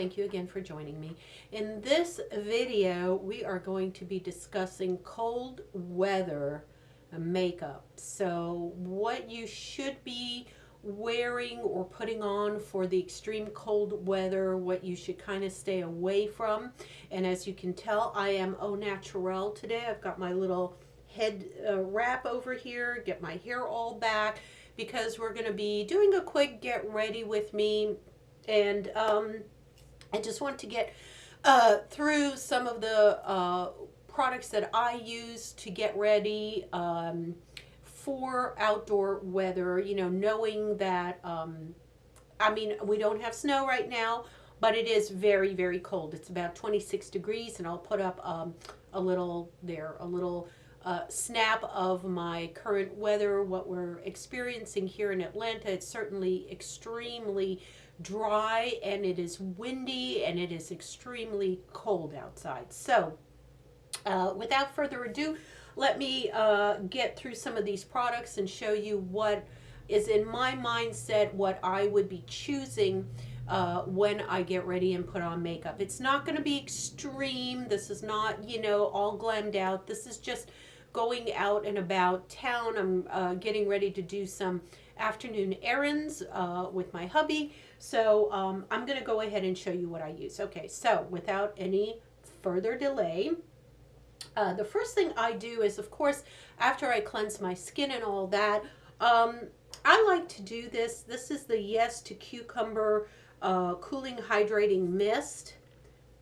Thank you again for joining me. In this video, we are going to be discussing cold weather makeup. So what you should be wearing or putting on for the extreme cold weather, what you should kind of stay away from. And as you can tell, I am au naturel today. I've got my little head wrap over here, get my hair all back, because we're going to be doing a quick get ready with me. And I just want to get through some of the products that I use to get ready for outdoor weather, you know, knowing that, I mean, we don't have snow right now, but it is very, very cold. It's about 26 degrees, and I'll put up a little snap of my current weather, what we're experiencing here in Atlanta. It's certainly extremely dry, and it is windy, and it is extremely cold outside. So without further ado, let me get through some of these products and show you what is in my mindset, what I would be choosing when I get ready and put on makeup. It's not going to be extreme. This is not, you know, all glammed out. This is just going out and about town. I'm getting ready to do some afternoon errands with my hubby. So I'm going to go ahead and show you what I use. Okay, so without any further delay, the first thing I do is, of course, after I cleanse my skin and all that, I like to do this. This is the Yes to Cucumber Cooling Hydrating Mist.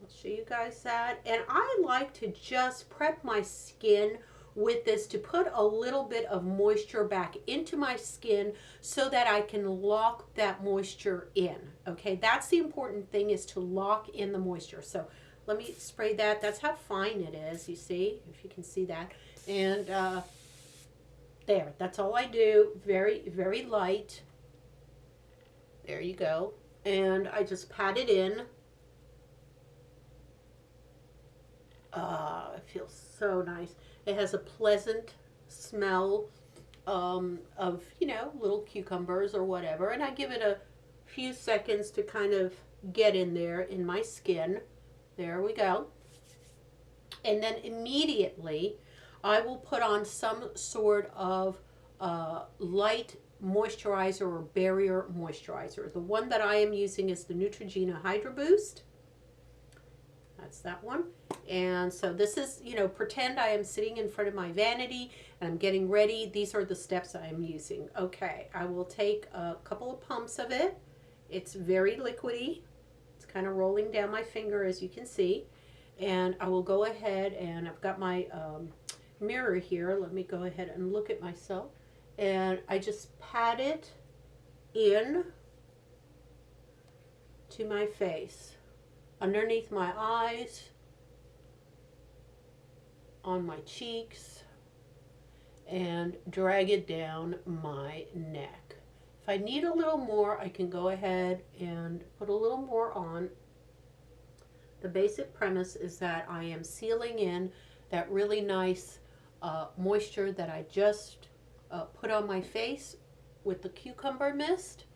I'll show you guys that. And I like to just prep my skin with this to put a little bit of moisture back into my skin so that I can lock that moisture in. Okay, that's the important thing, is to lock in the moisture. So let me spray that. That's how fine it is, you see, if you can see that. And there, that's all I do. Very, very light. There you go. And I just pat it in. It feels so nice. It has a pleasant smell of, you know, little cucumbers or whatever. And I give it a few seconds to kind of get in there in my skin. There we go. And then immediately I will put on some sort of light moisturizer or barrier moisturizer. The one that I am using is the Neutrogena Hydroboost. That's that one. And so this is, you know, pretend I am sitting in front of my vanity and I'm getting ready. These are the steps I am using. Okay, I will take a couple of pumps of it. It's very liquidy. It's kind of rolling down my finger, as you can see. And I will go ahead, and I've got my mirror here. Let me go ahead and look at myself. And I just pat it in to my face, underneath my eyes, on my cheeks, and drag it down my neck. If I need a little more, I can go ahead and put a little more on. The basic premise is that I am sealing in that really nice moisture that I just put on my face with the cucumber mist.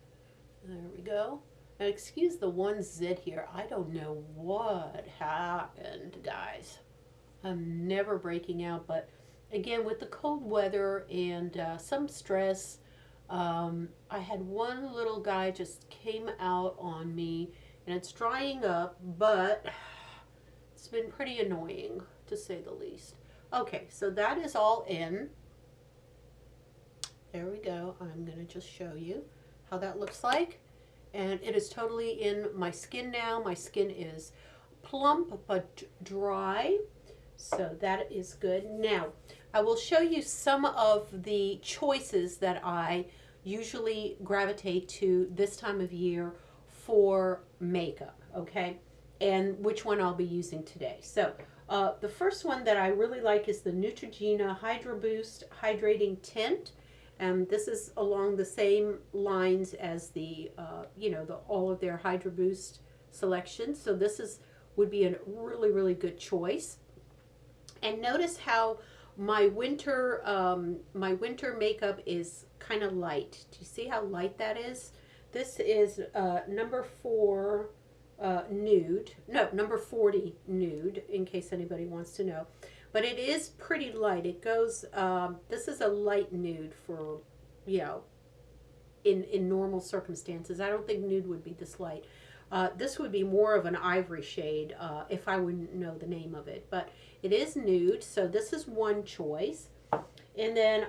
There we go. Now excuse the one zit here. I don't know what happened, guys. I'm never breaking out, but again, with the cold weather and some stress, I had one little guy just came out on me, and it's drying up, but it's been pretty annoying, to say the least. Okay, so that is all in. There we go. I'm going to just show you how that looks like. And it is totally in my skin now. My skin is plump but dry. So that is good. Now, I will show you some of the choices that I usually gravitate to this time of year for makeup, okay? And which one I'll be using today. So, the first one that I really like is the Neutrogena Hydroboost Hydrating Tint. And this is along the same lines as the, you know, all of their Hydroboost selections. So this would be a really, really good choice. And notice how my winter makeup is kind of light. Do you see how light that is? This is number 4 nude. No, number 40 nude, in case anybody wants to know. But it is pretty light. It goes, this is a light nude for, you know, in normal circumstances. I don't think nude would be this light. This would be more of an ivory shade if I wouldn't know the name of it. But it is nude, so this is one choice. And then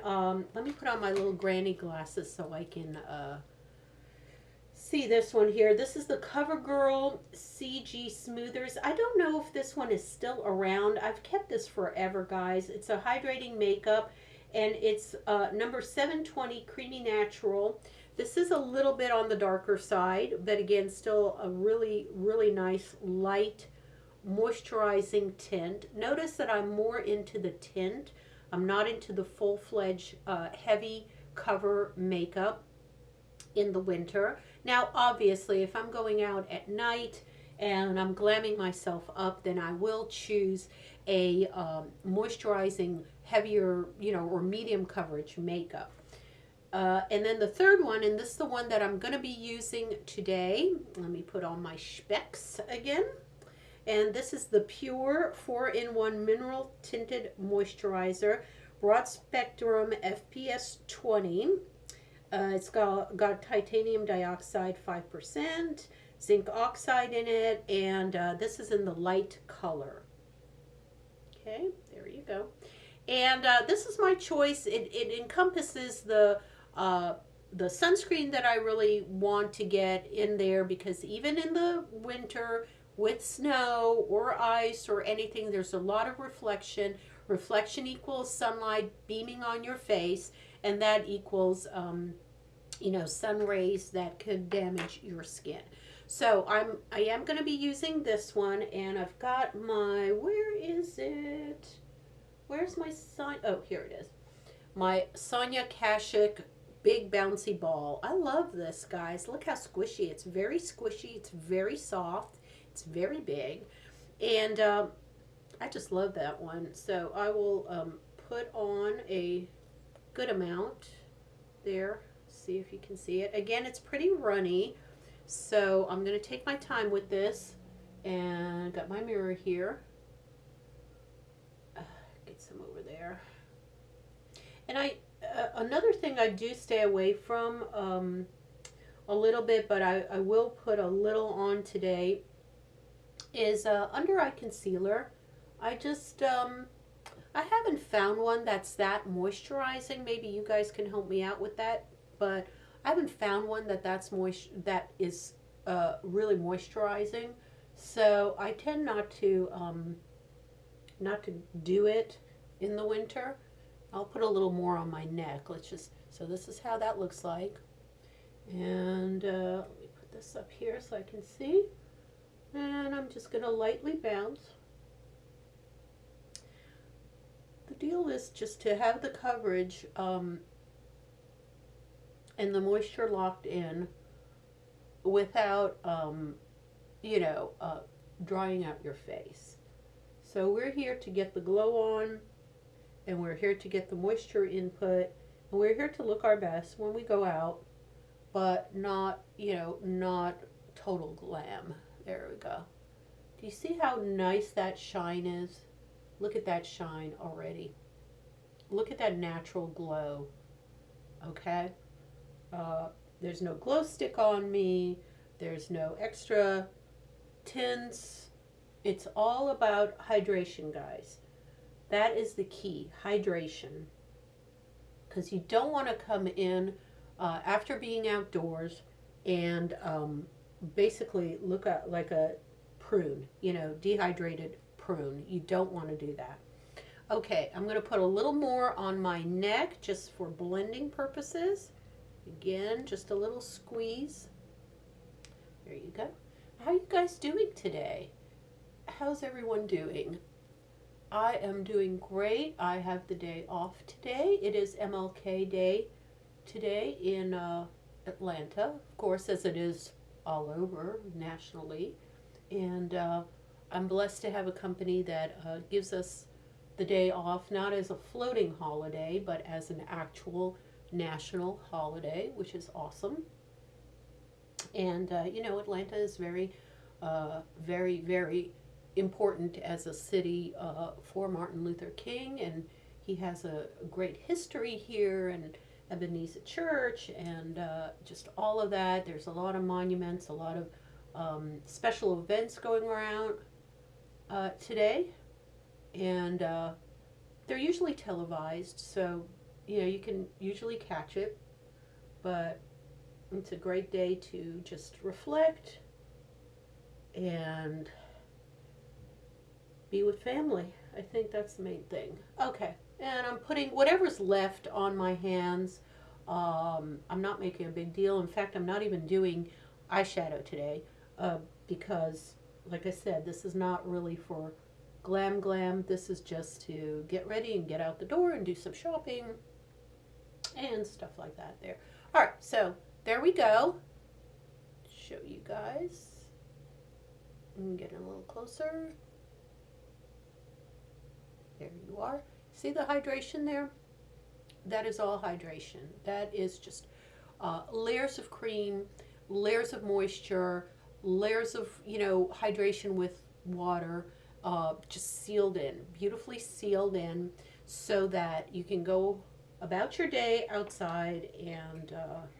let me put on my little granny glasses so I can see this one here. This is the CoverGirl CG Smoothers. I don't know if this one is still around. I've kept this forever, guys. It's a hydrating makeup, and it's number 720 Creamy Natural. This is a little bit on the darker side, but again, still a really, really nice light moisturizing tint. Notice that I'm more into the tint. I'm not into the full-fledged heavy cover makeup in the winter. Now, obviously, if I'm going out at night and I'm glamming myself up, then I will choose a moisturizing, heavier, you know, or medium coverage makeup. And then the third one, and this is the one that I'm going to be using today. Let me put on my specs again. And this is the Pure 4-in-1 Mineral Tinted Moisturizer, Broad Spectrum FPS 20. It's got titanium dioxide 5%, zinc oxide in it, and this is in the light color. Okay, there you go. And this is my choice. It encompasses the sunscreen that I really want to get in there, because even in the winter with snow or ice or anything, there's a lot of reflection. Reflection equals sunlight beaming on your face, and that equals you know, sun rays that could damage your skin. So I am going to be using this one, and I've got my, where is it? Where's my sign? Oh, here it is. My Sonia Kashuk Big Bouncy Ball. I love this, guys. Look how squishy. It's very squishy. It's very soft. It's very big. And I just love that one. So I will put on a good amount there. See if you can see it. Again, it's pretty runny. So I'm going to take my time with this. And got my mirror here. Get some over there. And another thing I do stay away from a little bit, but I will put a little on today, is under eye concealer. I just I haven't found one that's that moisturizing. Maybe you guys can help me out with that, but I haven't found one that is really moisturizing. So I tend not to do it in the winter. I'll put a little more on my neck. So this is how that looks like. And let me put this up here so I can see. And I'm just going to lightly bounce. The deal is just to have the coverage and the moisture locked in without, you know, drying out your face. So we're here to get the glow on, and we're here to get the moisture input, and we're here to look our best when we go out, but not, you know, not total glam. There we go. Do you see how nice that shine is? Look at that shine already. Look at that natural glow. Okay? There's no glow stick on me. There's no extra tints. It's all about hydration, guys. That is the key, hydration. Because you don't want to come in after being outdoors and basically look at like a prune, you know, dehydrated prune. You don't want to do that. Okay, I'm going to put a little more on my neck just for blending purposes. Again, just a little squeeze. There you go. How are you guys doing today? How's everyone doing? I am doing great. I have the day off today. It is MLK Day today in Atlanta, of course, as it is all over nationally. And I'm blessed to have a company that gives us the day off, not as a floating holiday, but as an actual national holiday, which is awesome. And, you know, Atlanta is very very, very important as a city for Martin Luther King, and he has a great history here, and Ebenezer Church, and just all of that. There's a lot of monuments, a lot of special events going around today, and they're usually televised, so you can usually catch it, but it's a great day to just reflect and be with family. I think that's the main thing. Okay, and I'm putting whatever's left on my hands. I'm not making a big deal. In fact, I'm not even doing eyeshadow today because, like I said, this is not really for glam. This is just to get ready and get out the door and do some shopping and stuff like that there. All right, so there we go. Show you guys. I'm getting a little closer. There you are. See the hydration there? That is all hydration. That is just layers of cream, layers of moisture, layers of, hydration with water, just sealed in, beautifully sealed in, so that you can go about your day outside and,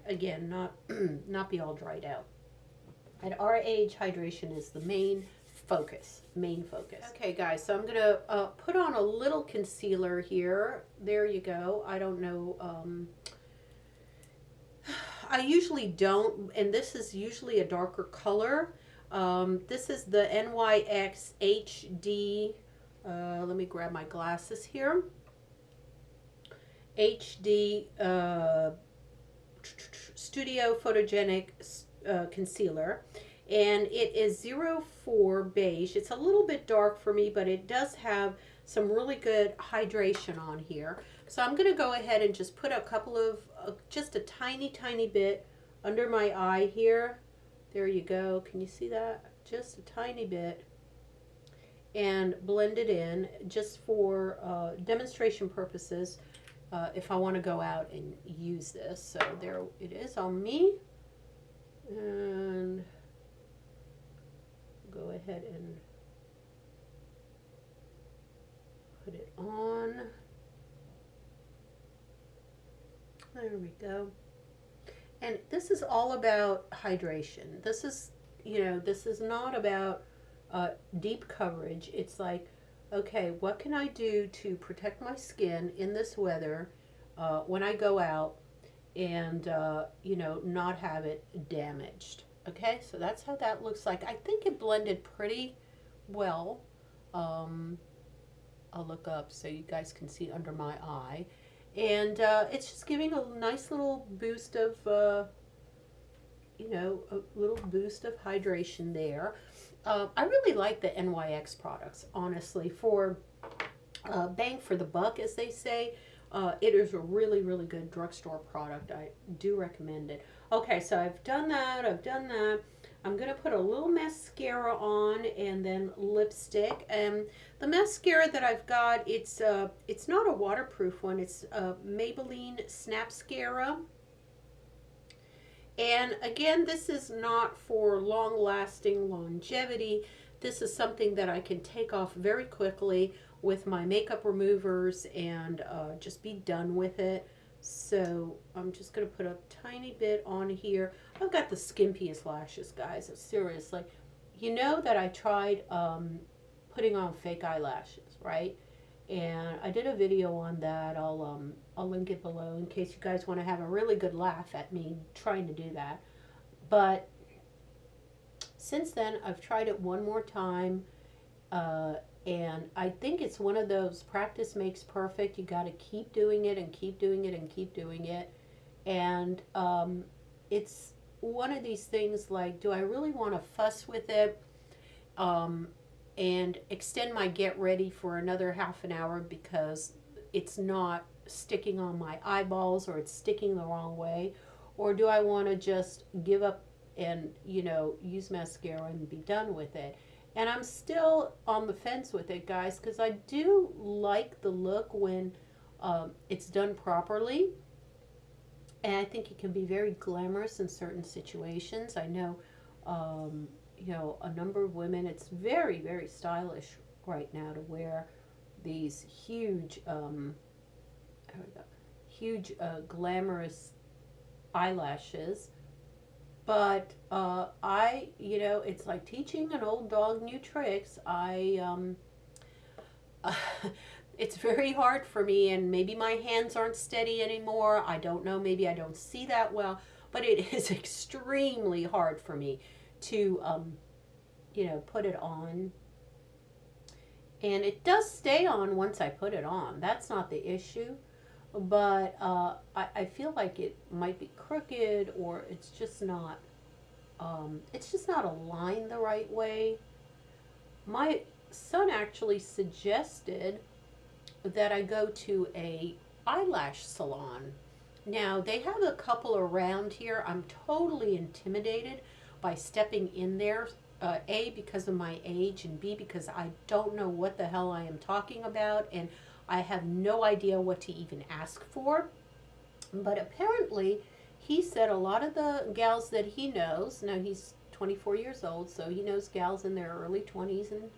again, not be all dried out. At our age, hydration is the main focus. Okay, guys, so I'm going to put on a little concealer here. There you go. I don't know. I usually don't, and this is usually a darker color. This is the NYX HD. Let me grab my glasses here. HD Studio Photogenic Concealer. And it is 04 beige. It's a little bit dark for me, but it does have some really good hydration on here. So I'm going to go ahead and just put a couple of, just a tiny bit under my eye here. There you go. Can you see that? Just a tiny bit. And blend it in just for demonstration purposes if I want to go out and use this. So there it is on me. And go ahead and put it on. There we go. And this is all about hydration. This is, this is not about deep coverage. It's like, okay, what can I do to protect my skin in this weather when I go out and, not have it damaged? Okay, so that's how that looks like. I think it blended pretty well. I'll look up so you guys can see under my eye. And it's just giving a nice little boost of, a little boost of hydration there. I really like the NYX products, honestly. For bang for the buck, as they say. It is a really good drugstore product. I do recommend it. Okay, so I've done that. I'm going to put a little mascara on and then lipstick. And the mascara that I've got, it's not a waterproof one. It's Maybelline Snapscara. And again, this is not for long-lasting longevity. This is something that I can take off very quickly with my makeup removers and just be done with it. So I'm just going to put a tiny bit on here. I've got the skimpiest lashes, guys. Seriously. You know that I tried putting on fake eyelashes, right? And I did a video on that. I'll link it below in case you guys want to have a really good laugh at me trying to do that. But since then, I've tried it one more time. And I think it's one of those practice makes perfect. You got to keep doing it and keep doing it and keep doing it. And it's one of these things like, do I really want to fuss with it and extend my get ready for another half an hour because it's not sticking on my eyeballs or it's sticking the wrong way? Or do I want to just give up and, use mascara and be done with it? And I'm still on the fence with it, guys, because I do like the look when it's done properly. And I think it can be very glamorous in certain situations. I know you know, a number of women. It's very, very stylish right now to wear these huge, there we go, huge, glamorous eyelashes. But you know, it's like teaching an old dog new tricks. It's very hard for me, and maybe my hands aren't steady anymore. I don't know. Maybe I don't see that well, but it is extremely hard for me to, you know, put it on. And it does stay on once I put it on. That's not the issue. But I feel like it might be crooked, or it's just not aligned the right way. My son actually suggested that I go to a eyelash salon. Now, they have a couple around here. I'm totally intimidated by stepping in there. A, because of my age, and B, because I don't know what the hell I am talking about, and I have no idea what to even ask for. But apparently, he said a lot of the gals that he knows, now he's 24 years old, so he knows gals in their early 20s and,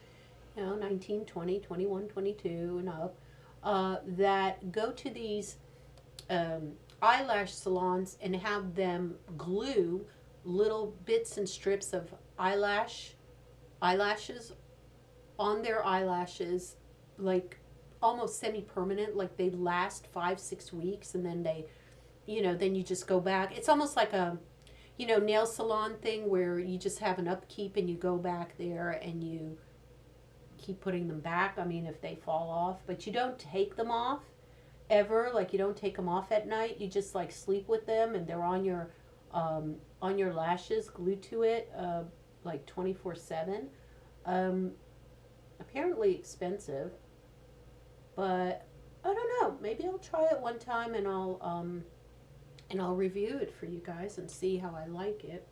you know, 19, 20, 21, 22 and up, that go to these eyelash salons and have them glue little bits and strips of eyelashes on their eyelashes, like almost semi-permanent, like they last 5-6 weeks, and then they, you know, then you just go back. It's almost like a, you know, nail salon thing where you just have an upkeep and you go back there and you keep putting them back. I mean, if they fall off, but you don't take them off ever. Like, you don't take them off at night. You just like sleep with them, and they're on your lashes, glued to it, like 24/7. Apparently expensive, but I don't know. Maybe I'll try it one time, and I'll review it for you guys and see how I like it.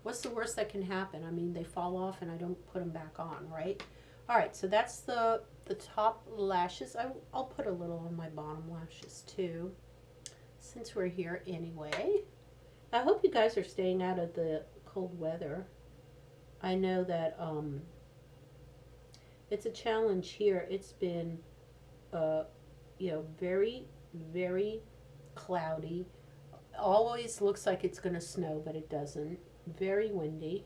What's the worst that can happen? I mean, they fall off and I don't put them back on, right? All right, so that's the top lashes. I'll put a little on my bottom lashes too, since we're here anyway. I hope you guys are staying out of the cold weather. I know that it's a challenge here. It's been, you know, very, very cloudy. Always looks like it's going to snow, but it doesn't. Very windy,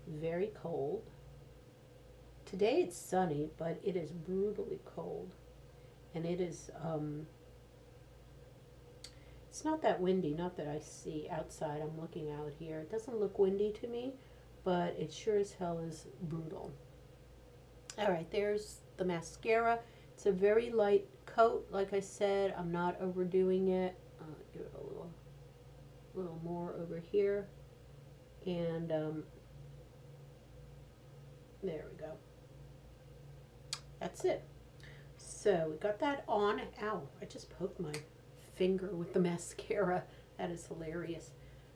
very cold. Today it's sunny, but it is brutally cold. And it is, it's not that windy, not that I see outside. I'm looking out here. It doesn't look windy to me, but it sure as hell is brutal. All right, there's the mascara. It's a very light coat. Like I said, I'm not overdoing it. Give it a little more over here. And there we go. That's it. So we got that on. Ow, I just poked my finger with the mascara. That is hilarious.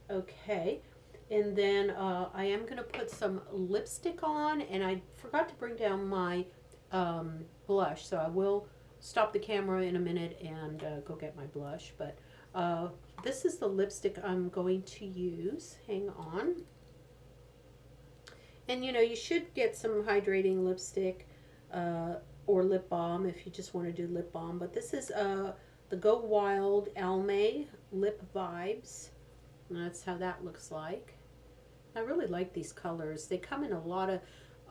Okay, and then I am going to put some lipstick on, and I forgot to bring down my blush, so I will stop the camera in a minute and go get my blush. But this is the lipstick I'm going to use. Hang on. And you know, you should get some hydrating lipstick or lip balm if you just want to do lip balm. But this is the Go Wild Almay Lip Vibes. And that's how that looks like. I really like these colors. They come in a lot of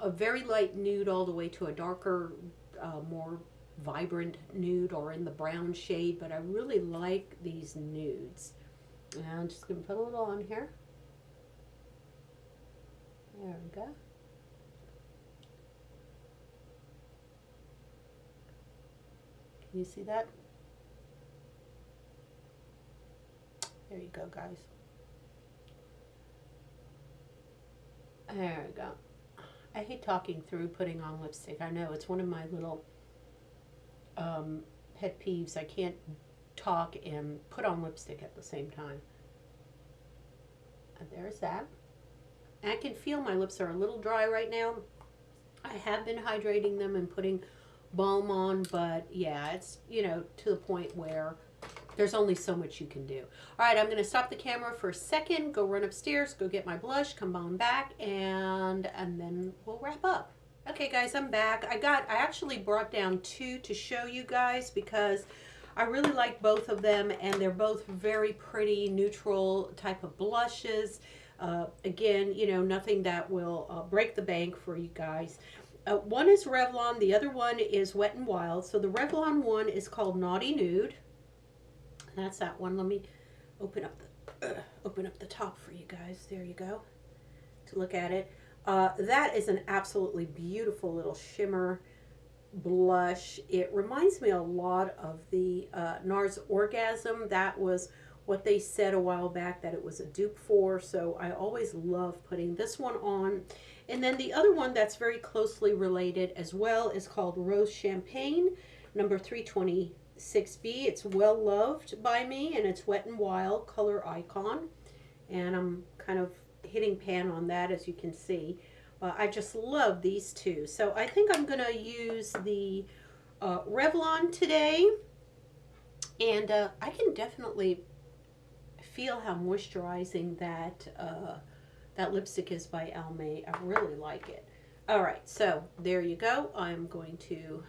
a very light nude all the way to a darker, more vibrant nude, or in the brown shade. But I really like these nudes. And I'm just going to put a little on here. There we go. Can you see that? There you go, guys. There we go. I hate talking through putting on lipstick. I know, it's one of my little pet peeves. I can't talk and put on lipstick at the same time. And there's that. And I can feel my lips are a little dry right now. I have been hydrating them and putting balm on, but yeah, it's, you know, to the point where There's only so much you can do. All right, I'm going to stop the camera for a second, go run upstairs, go get my blush, come on back, and then we'll wrap up. Okay, guys, I'm back. I actually brought down 2 to show you guys because I really like both of them, and they're both very pretty, neutral type of blushes. Again, you know, nothing that will break the bank for you guys. One is Revlon, the other one is Wet n Wild. So the Revlon one is called Naughty Nude. That's that one. Let me open up the top for you guys. There you go. To look at it. That is an absolutely beautiful little shimmer blush. It reminds me a lot of the NARS Orgasm. That was what they said a while back that it was a dupe for. So I always love putting this one on. And then the other one that's very closely related as well is called Rose Champagne, number 326B. It's well loved by me, and it's Wet n Wild Color Icon. And I'm kind of hitting pan on that, as you can see. I just love these two. So I think I'm going to use the Revlon today. And I can definitely feel how moisturizing that that lipstick is by Almay. I really like it. All right, so there you go. I'm going to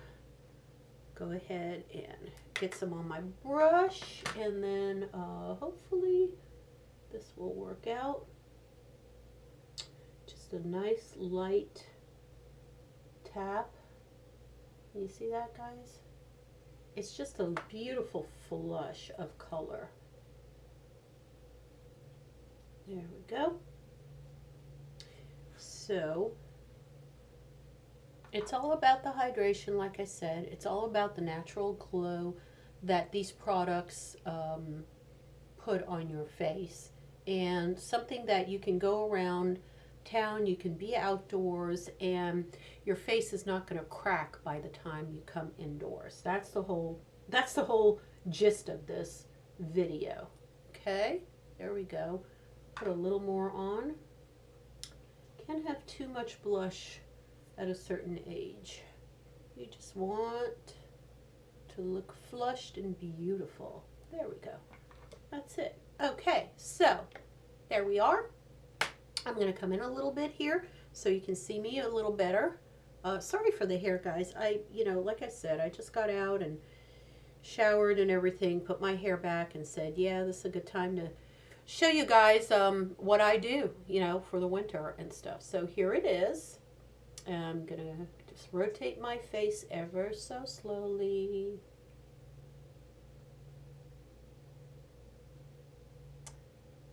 go ahead and get some on my brush, and then hopefully this will work out. Just a nice light tap. Can you see that, guys? It's just a beautiful flush of color. There we go. So it's all about the hydration, like I said. It's all about the natural glow that these products put on your face, and something that you can go around town, you can be outdoors, and your face is not going to crack by the time you come indoors. That's the whole gist of this video. Okay, there we go. Put a little more on. Can't have too much blush at a certain age. You just want to look flushed and beautiful. There we go. That's it. Okay, so there we are. I'm going to come in a little bit here so you can see me a little better. Sorry for the hair, guys. Like I said, I just got out and showered and everything, put my hair back and said, yeah, this is a good time to show you guys what I do, for the winter and stuff. So here it is. I'm going to just rotate my face ever so slowly.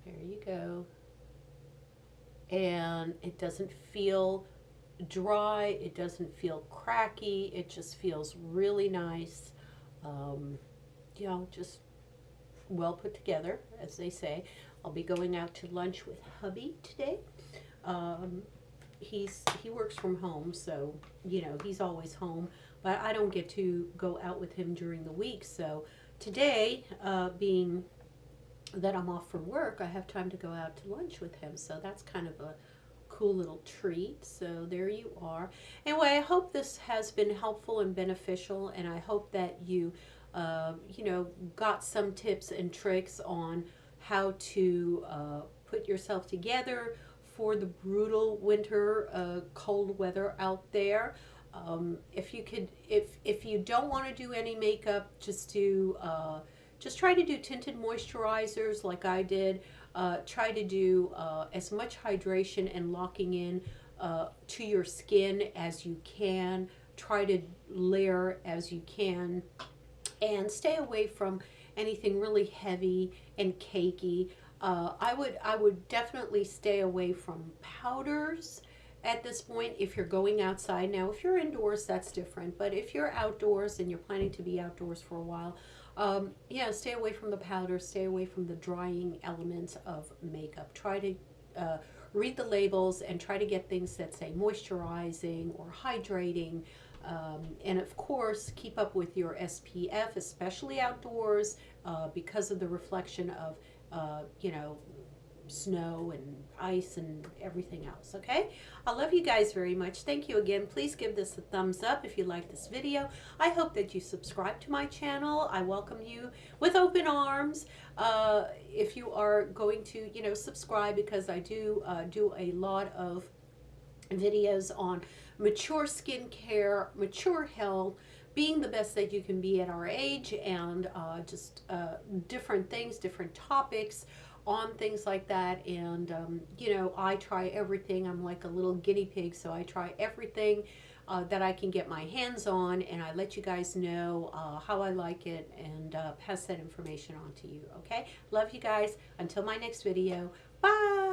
There you go. And it doesn't feel dry. It doesn't feel cracky. It just feels really nice. Just well put together, as they say. I'll be going out to lunch with hubby today. He works from home, so he's always home, but I don't get to go out with him during the week. So today, being that I'm off from work, I have time to go out to lunch with him. So that's kind of a cool little treat. So there you are. Anyway, I hope this has been helpful and beneficial, and I hope that you got some tips and tricks on how to put yourself together for the brutal winter cold weather out there. If you don't want to do any makeup, just try to do tinted moisturizers like I did. Try to do as much hydration and locking in to your skin as you can. Try to layer as you can, and stay away from anything really heavy and cakey. I would definitely stay away from powders at this point if you're going outside. Now, if you're indoors, that's different. But if you're outdoors and you're planning to be outdoors for a while, stay away from the powders, stay away from the drying elements of makeup. Try to read the labels and try to get things that say moisturizing or hydrating. And of course, keep up with your SPF, especially outdoors, because of the reflection of, snow and ice and everything else. Okay, I love you guys very much. Thank you again. Please give this a thumbs up if you like this video. I hope that you subscribe to my channel. I welcome you with open arms. If you are going to, you know, subscribe, because I do do a lot of videos on mature skincare, mature health, being the best that you can be at our age, and just different things, different topics on things like that. And you know, I try everything. I'm like a little guinea pig, so I try everything that I can get my hands on, and I let you guys know how I like it, and pass that information on to you. Okay, love you guys. Until my next video, bye.